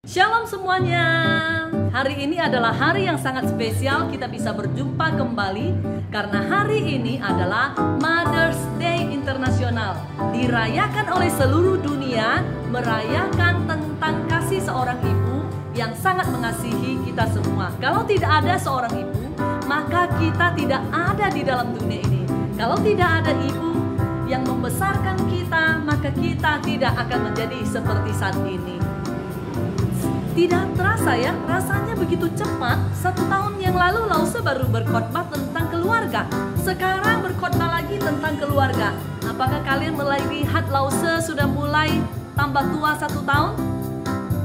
Shalom semuanya. Hari ini adalah hari yang sangat spesial. Kita bisa berjumpa kembali karena hari ini adalah Mother's Day Internasional. Dirayakan oleh seluruh dunia, merayakan tentang kasih seorang ibu yang sangat mengasihi kita semua. Kalau tidak ada seorang ibu, maka kita tidak ada di dalam dunia ini. Kalau tidak ada ibu yang membesarkan kita, maka kita tidak akan menjadi seperti saat ini. Tidak terasa ya, rasanya begitu cepat. 1 tahun yang lalu Lause baru berkhotbah tentang keluarga. Sekarang berkhotbah lagi tentang keluarga. Apakah kalian mulai lihat Lause sudah mulai tambah tua 1 tahun?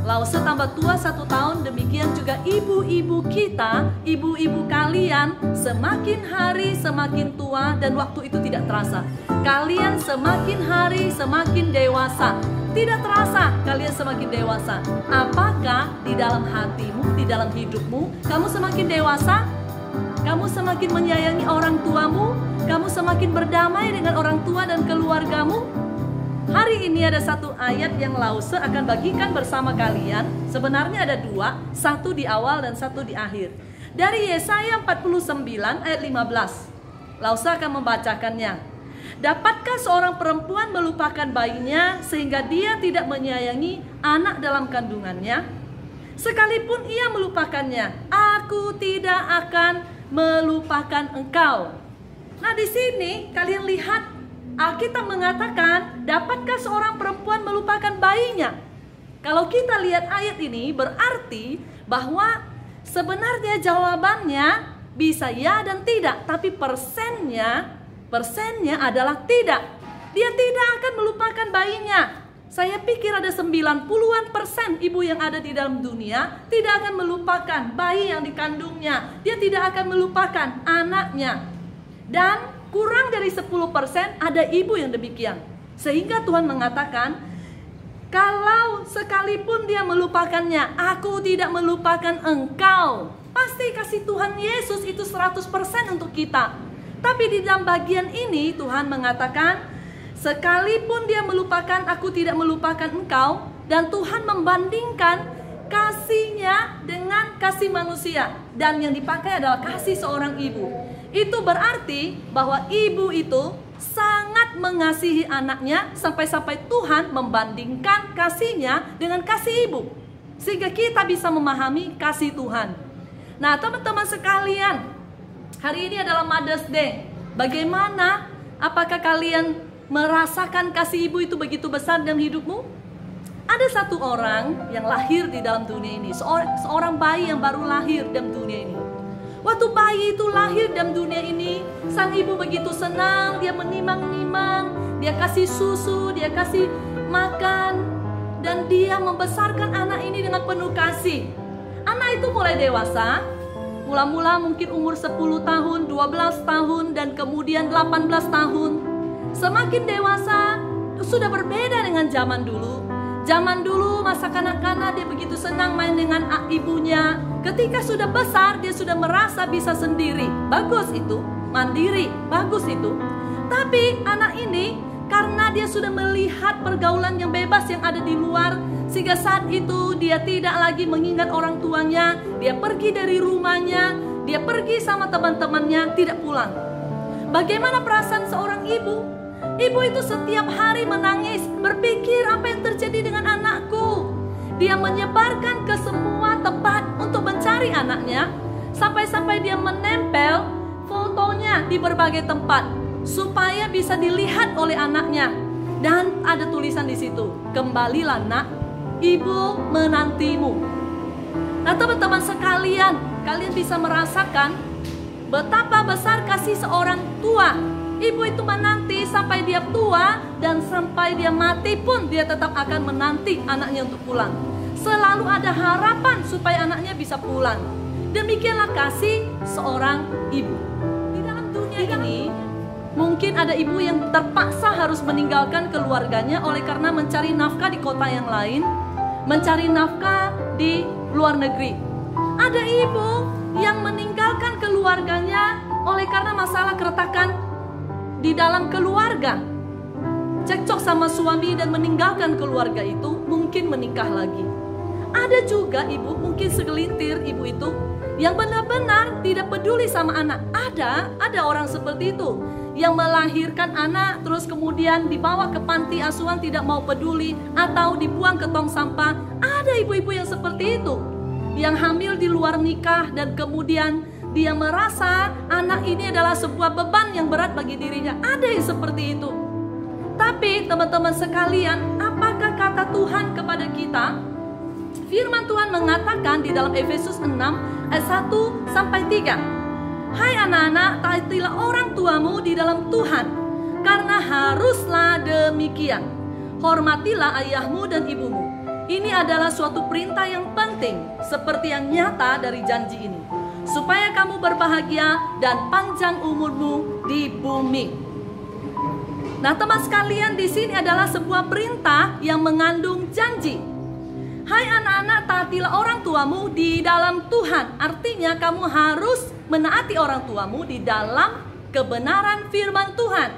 Lause tambah tua 1 tahun, demikian juga ibu-ibu kita, ibu-ibu kalian semakin hari semakin tua dan waktu itu tidak terasa. Kalian semakin hari semakin dewasa. Tidak terasa kalian semakin dewasa. Apakah di dalam hatimu, di dalam hidupmu, kamu semakin dewasa? Kamu semakin menyayangi orang tuamu? Kamu semakin berdamai dengan orang tua dan keluargamu? Hari ini ada satu ayat yang Lause akan bagikan bersama kalian. Sebenarnya ada 2, satu di awal dan satu di akhir. Dari Yesaya 49 ayat 15. Lause akan membacakannya. Dapatkah seorang perempuan melupakan bayinya sehingga dia tidak menyayangi anak dalam kandungannya? Sekalipun ia melupakannya, aku tidak akan melupakan engkau. Nah, di sini kalian lihat Alkitab mengatakan, dapatkah seorang perempuan melupakan bayinya? Kalau kita lihat ayat ini berarti bahwa sebenarnya jawabannya bisa ya dan tidak, tapi persennya adalah tidak. Dia tidak akan melupakan bayinya. Saya pikir ada 90-an% ibu yang ada di dalam dunia tidak akan melupakan bayi yang dikandungnya. Dia tidak akan melupakan anaknya. Dan kurang dari 10% ada ibu yang demikian. Sehingga Tuhan mengatakan, kalau sekalipun dia melupakannya, aku tidak melupakan engkau. Pasti kasih Tuhan Yesus itu 100% untuk kita. Tapi di dalam bagian ini Tuhan mengatakan, sekalipun dia melupakan, aku tidak melupakan engkau. Dan Tuhan membandingkan kasihnya dengan kasih manusia. Dan yang dipakai adalah kasih seorang ibu. Itu berarti bahwa ibu itu sangat mengasihi anaknya sampai-sampai Tuhan membandingkan kasihnya dengan kasih ibu. Sehingga kita bisa memahami kasih Tuhan. Nah, teman-teman sekalian, hari ini adalah Mother's Day. Bagaimana? Apakah kalian merasakan kasih ibu itu begitu besar dalam hidupmu? Ada satu orang yang lahir di dalam dunia ini, seorang bayi yang baru lahir dalam dunia ini. Waktu bayi itu lahir dalam dunia ini, sang ibu begitu senang, dia menimang-nimang, dia kasih susu, dia kasih makan, dan dia membesarkan anak ini dengan penuh kasih. Anak itu mulai dewasa, mula-mula mungkin umur 10 tahun, 12 tahun, dan kemudian 18 tahun. Semakin dewasa, sudah berbeda dengan zaman dulu. Zaman dulu masa kanak-kanak dia begitu senang main dengan ibunya. Ketika sudah besar dia sudah merasa bisa sendiri. Bagus itu, mandiri, bagus itu. Tapi anak ini karena dia sudah melihat pergaulan yang bebas yang ada di luar, sehingga saat itu dia tidak lagi mengingat orang tuanya. Dia pergi dari rumahnya, dia pergi sama teman-temannya, tidak pulang. Bagaimana perasaan seorang ibu? Ibu itu setiap hari menangis, berpikir apa yang terjadi dengan anakku. Dia menyebarkan ke semua tempat untuk mencari anaknya, sampai-sampai dia menempel fotonya di berbagai tempat supaya bisa dilihat oleh anaknya. Dan ada tulisan di situ, kembalilah nak, ibu menantimu. Nah, teman-teman sekalian, kalian bisa merasakan betapa besar kasih seorang tua. Ibu itu menanti sampai dia tua, dan sampai dia mati pun dia tetap akan menanti anaknya untuk pulang. Selalu ada harapan supaya anaknya bisa pulang. Demikianlah kasih seorang ibu. Di dalam dunia ini mungkin ada ibu yang terpaksa harus meninggalkan keluarganya oleh karena mencari nafkah di kota yang lain, mencari nafkah di luar negeri. Ada ibu yang meninggalkan keluarganya oleh karena masalah keretakan di dalam keluarga, cekcok sama suami dan meninggalkan keluarga itu, mungkin menikah lagi. Ada juga ibu, mungkin segelintir ibu itu yang benar-benar tidak peduli sama anak. Ada orang seperti itu yang melahirkan anak terus kemudian dibawa ke panti asuhan, tidak mau peduli, atau dibuang ke tong sampah. Ada ibu-ibu yang seperti itu, yang hamil di luar nikah dan kemudian dia merasa anak ini adalah sebuah beban yang berat bagi dirinya. Ada yang seperti itu. Tapi teman-teman sekalian, apakah kata Tuhan kepada kita? Firman Tuhan mengatakan di dalam Efesus 6 ayat 1 sampai 3. Hai anak-anak, taatilah orang tuamu di dalam Tuhan, karena haruslah demikian. Hormatilah ayahmu dan ibumu. Ini adalah suatu perintah yang penting, seperti yang nyata dari janji ini, supaya kamu berbahagia dan panjang umurmu di bumi. Nah, teman sekalian, di sini adalah sebuah perintah yang mengandung janji. Hai anak-anak, taatilah orang tuamu di dalam Tuhan. Artinya kamu harus menaati orang tuamu di dalam kebenaran firman Tuhan.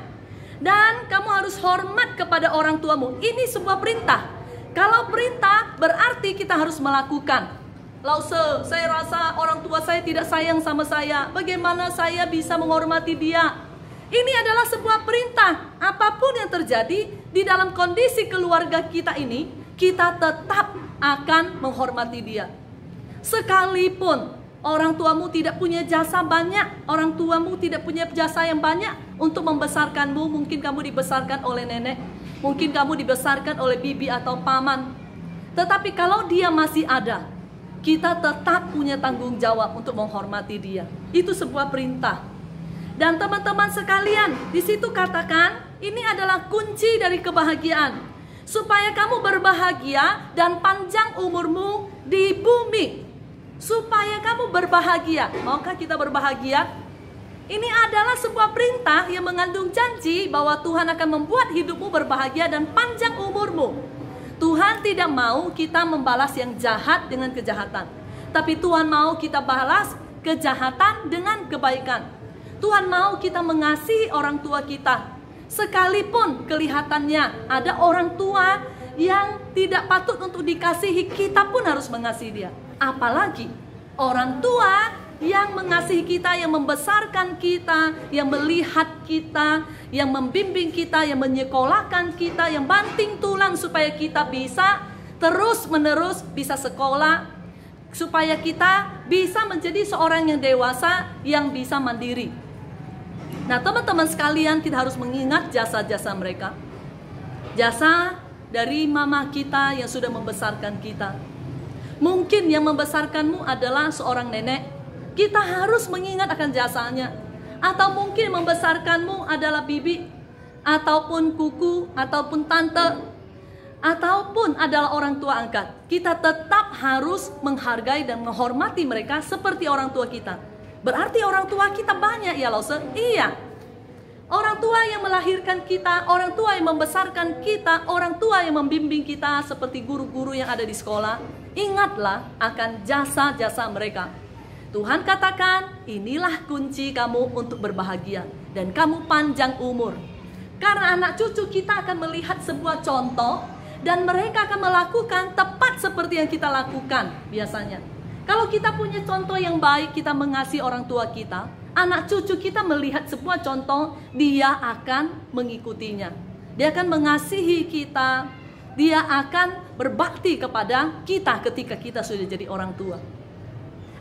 Dan kamu harus hormat kepada orang tuamu. Ini sebuah perintah. Kalau perintah berarti kita harus melakukan. Lause, saya rasa orang tua saya tidak sayang sama saya. Bagaimana saya bisa menghormati dia? Ini adalah sebuah perintah. Apapun yang terjadi di dalam kondisi keluarga kita ini, kita tetap akan menghormati dia. Sekalipun orang tuamu tidak punya jasa banyak, orang tuamu tidak punya jasa yang banyak untuk membesarkanmu. Mungkin kamu dibesarkan oleh nenek, mungkin kamu dibesarkan oleh bibi atau paman. Tetapi kalau dia masih ada, kita tetap punya tanggung jawab untuk menghormati dia. Itu sebuah perintah. Dan teman-teman sekalian, di situ katakan ini adalah kunci dari kebahagiaan, supaya kamu berbahagia dan panjang umurmu di bumi. Supaya kamu berbahagia. Maukah kita berbahagia? Ini adalah sebuah perintah yang mengandung janji bahwa Tuhan akan membuat hidupmu berbahagia dan panjang umurmu. Tuhan tidak mau kita membalas yang jahat dengan kejahatan, tapi Tuhan mau kita balas kejahatan dengan kebaikan. Tuhan mau kita mengasihi orang tua kita. Sekalipun kelihatannya ada orang tua yang tidak patut untuk dikasihi, kita pun harus mengasihi dia. Apalagi orang tua yang mengasihi kita, yang membesarkan kita, yang melihat kita, yang membimbing kita, yang menyekolahkan kita, yang banting tulang supaya kita bisa terus-menerus bisa sekolah, supaya kita bisa menjadi seorang yang dewasa, yang bisa mandiri. Nah, teman-teman sekalian, kita harus mengingat jasa-jasa mereka. Jasa dari mama kita yang sudah membesarkan kita. Mungkin yang membesarkanmu adalah seorang nenek, kita harus mengingat akan jasanya. Atau mungkin membesarkanmu adalah bibi, ataupun kuku, ataupun tante, ataupun adalah orang tua angkat. Kita tetap harus menghargai dan menghormati mereka seperti orang tua kita. Berarti orang tua kita banyak ya Lause? Iya. Orang tua yang melahirkan kita, orang tua yang membesarkan kita, orang tua yang membimbing kita seperti guru-guru yang ada di sekolah. Ingatlah akan jasa-jasa mereka. Tuhan katakan, inilah kunci kamu untuk berbahagia dan kamu panjang umur. Karena anak cucu kita akan melihat sebuah contoh dan mereka akan melakukan tepat seperti yang kita lakukan biasanya. Kalau kita punya contoh yang baik, kita mengasihi orang tua kita, anak cucu kita melihat sebuah contoh, dia akan mengikutinya. Dia akan mengasihi kita, dia akan berbakti kepada kita ketika kita sudah jadi orang tua.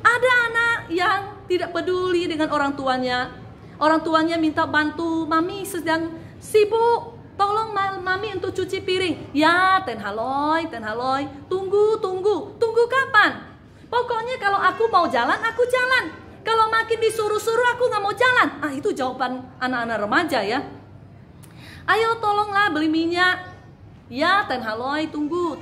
Ada anak yang tidak peduli dengan orang tuanya. Orang tuanya minta bantu, mami sedang sibuk, tolong mami untuk cuci piring. Ya, ten haloi, tunggu kapan? Pokoknya kalau aku mau jalan, aku jalan. Kalau makin disuruh-suruh, aku gak mau jalan. Itu jawaban anak-anak remaja ya. Ayo tolonglah beli minyak. Ya, ten haloi, tunggu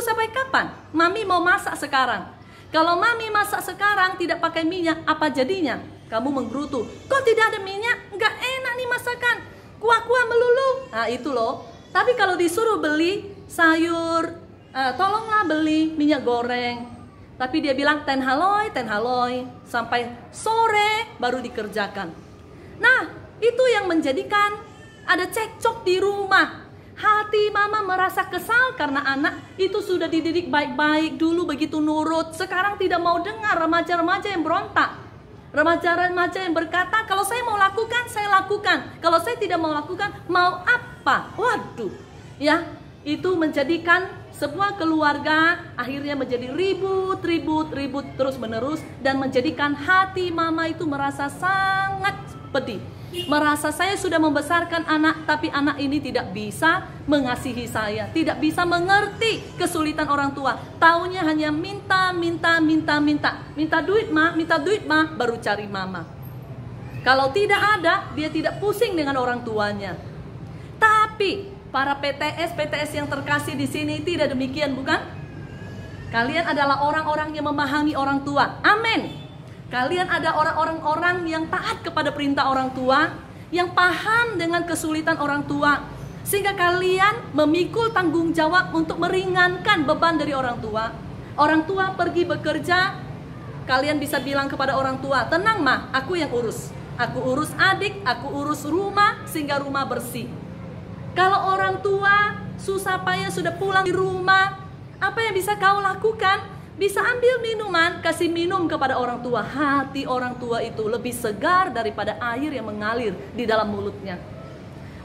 sampai kapan? Mami mau masak sekarang. Kalau mami masak sekarang tidak pakai minyak, apa jadinya? Kamu menggerutu, kok tidak ada minyak? Gak enak nih masakan, kuah-kuah melulu. Nah itu loh. Tapi kalau disuruh beli sayur, tolonglah beli minyak goreng. Tapi dia bilang ten haloi, sampai sore baru dikerjakan. Nah, itu yang menjadikan ada cekcok di rumah. Hati mama merasa kesal karena anak itu sudah dididik baik-baik, dulu begitu nurut, sekarang tidak mau dengar. Remaja-remaja yang berontak, remaja-remaja yang berkata, kalau saya mau lakukan, saya lakukan. Kalau saya tidak mau lakukan, mau apa? Waduh, ya, itu menjadikan sebuah keluarga akhirnya menjadi ribut terus menerus, dan menjadikan hati mama itu merasa sangat pedih. Merasa saya sudah membesarkan anak, tapi anak ini tidak bisa mengasihi saya, tidak bisa mengerti kesulitan orang tua. Taunya hanya minta duit ma, baru cari mama. Kalau tidak ada, dia tidak pusing dengan orang tuanya. Tapi para PTS yang terkasih di sini tidak demikian, bukan? Kalian adalah orang-orang yang memahami orang tua. Amin. Kalian ada orang-orang yang taat kepada perintah orang tua, yang paham dengan kesulitan orang tua, sehingga kalian memikul tanggung jawab untuk meringankan beban dari orang tua. Orang tua pergi bekerja, kalian bisa bilang kepada orang tua, tenang ma, aku yang urus. Aku urus adik, aku urus rumah, sehingga rumah bersih. Kalau orang tua susah payah sudah pulang di rumah, apa yang bisa kau lakukan? Bisa ambil minuman, kasih minum kepada orang tua. Hati orang tua itu lebih segar daripada air yang mengalir di dalam mulutnya.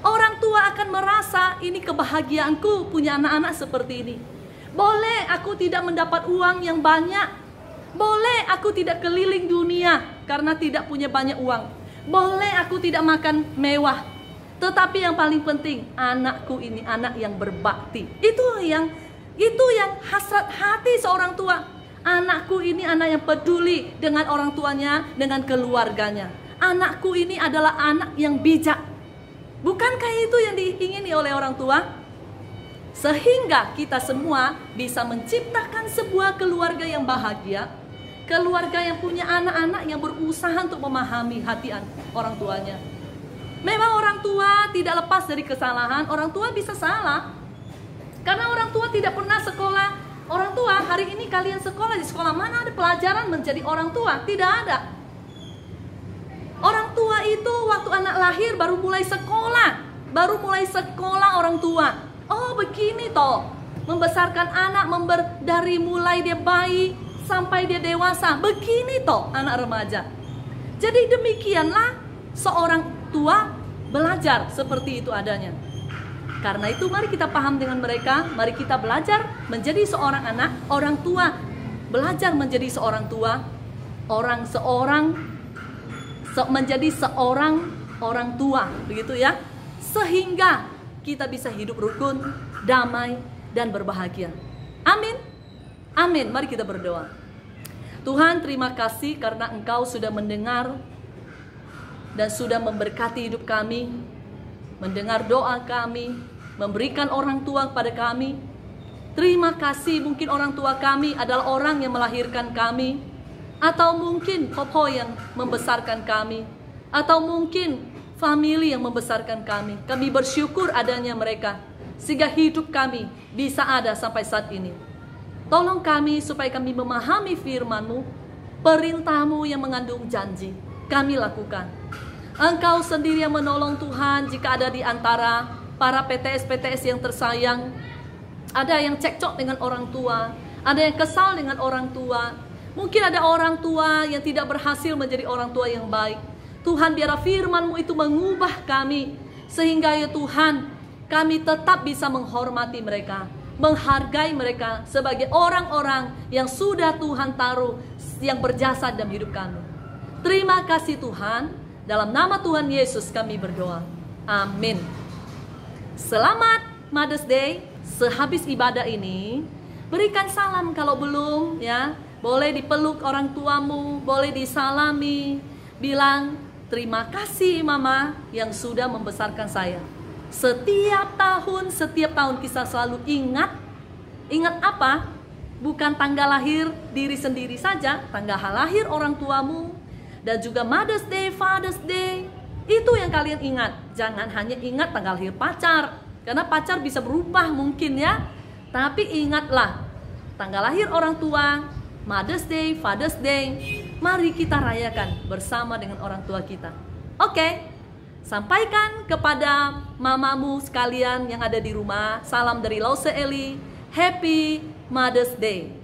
Orang tua akan merasa, ini kebahagiaanku punya anak-anak seperti ini. Boleh aku tidak mendapat uang yang banyak, boleh aku tidak keliling dunia karena tidak punya banyak uang, boleh aku tidak makan mewah, tetapi yang paling penting, anakku ini anak yang berbakti. Itu yang hasrat hati seorang tua. Anakku ini anak yang peduli dengan orang tuanya, dengan keluarganya. Anakku ini adalah anak yang bijak. Bukankah itu yang diingini oleh orang tua? Sehingga kita semua bisa menciptakan sebuah keluarga yang bahagia, keluarga yang punya anak-anak yang berusaha untuk memahami hati orang tuanya. Memang orang tua tidak lepas dari kesalahan. Orang tua bisa salah, karena orang tua tidak pernah sekolah. Orang tua, hari ini kalian sekolah, di sekolah mana ada pelajaran menjadi orang tua? Tidak ada. Orang tua itu waktu anak lahir baru mulai sekolah. Orang tua. Oh begini toh, membesarkan anak, dari mulai dia bayi sampai dia dewasa. Begini toh anak remaja. Jadi demikianlah seorang tua belajar seperti itu adanya. Karena itu mari kita paham dengan mereka, mari kita belajar menjadi seorang anak, orang tua belajar menjadi seorang tua, menjadi seorang orang tua, begitu ya. Sehingga kita bisa hidup rukun, damai, dan berbahagia. Amin. Amin. Mari kita berdoa. Tuhan, terima kasih karena Engkau sudah mendengar dan sudah memberkati hidup kami, mendengar doa kami, memberikan orang tua kepada kami. Terima kasih, mungkin orang tua kami adalah orang yang melahirkan kami, atau mungkin popo yang membesarkan kami, atau mungkin family yang membesarkan kami. Kami bersyukur adanya mereka, sehingga hidup kami bisa ada sampai saat ini. Tolong kami supaya kami memahami firman-Mu, perintah-Mu yang mengandung janji, kami lakukan. Engkau sendiri yang menolong Tuhan jika ada di antara para PTS yang tersayang. Ada yang cekcok dengan orang tua, ada yang kesal dengan orang tua. Mungkin ada orang tua yang tidak berhasil menjadi orang tua yang baik. Tuhan, biarlah firman-Mu itu mengubah kami, sehingga ya Tuhan, kami tetap bisa menghormati mereka, menghargai mereka sebagai orang-orang yang sudah Tuhan taruh, yang berjasa dalam hidup kami. Terima kasih Tuhan. Dalam nama Tuhan Yesus kami berdoa. Amin. Selamat Mother's Day. Sehabis ibadah ini, berikan salam kalau belum ya. Boleh dipeluk orang tuamu, boleh disalami. Bilang, terima kasih mama yang sudah membesarkan saya. Setiap tahun kita selalu ingat. Ingat apa? Bukan tanggal lahir diri sendiri saja, tanggal lahir orang tuamu, dan juga Mother's Day, Father's Day. Itu yang kalian ingat. Jangan hanya ingat tanggal lahir pacar, karena pacar bisa berubah mungkin ya. Tapi ingatlah tanggal lahir orang tua, Mother's Day, Father's Day. Mari kita rayakan bersama dengan orang tua kita. Oke. Sampaikan kepada mamamu sekalian yang ada di rumah. Salam dari Lause Eli. Happy Mother's Day.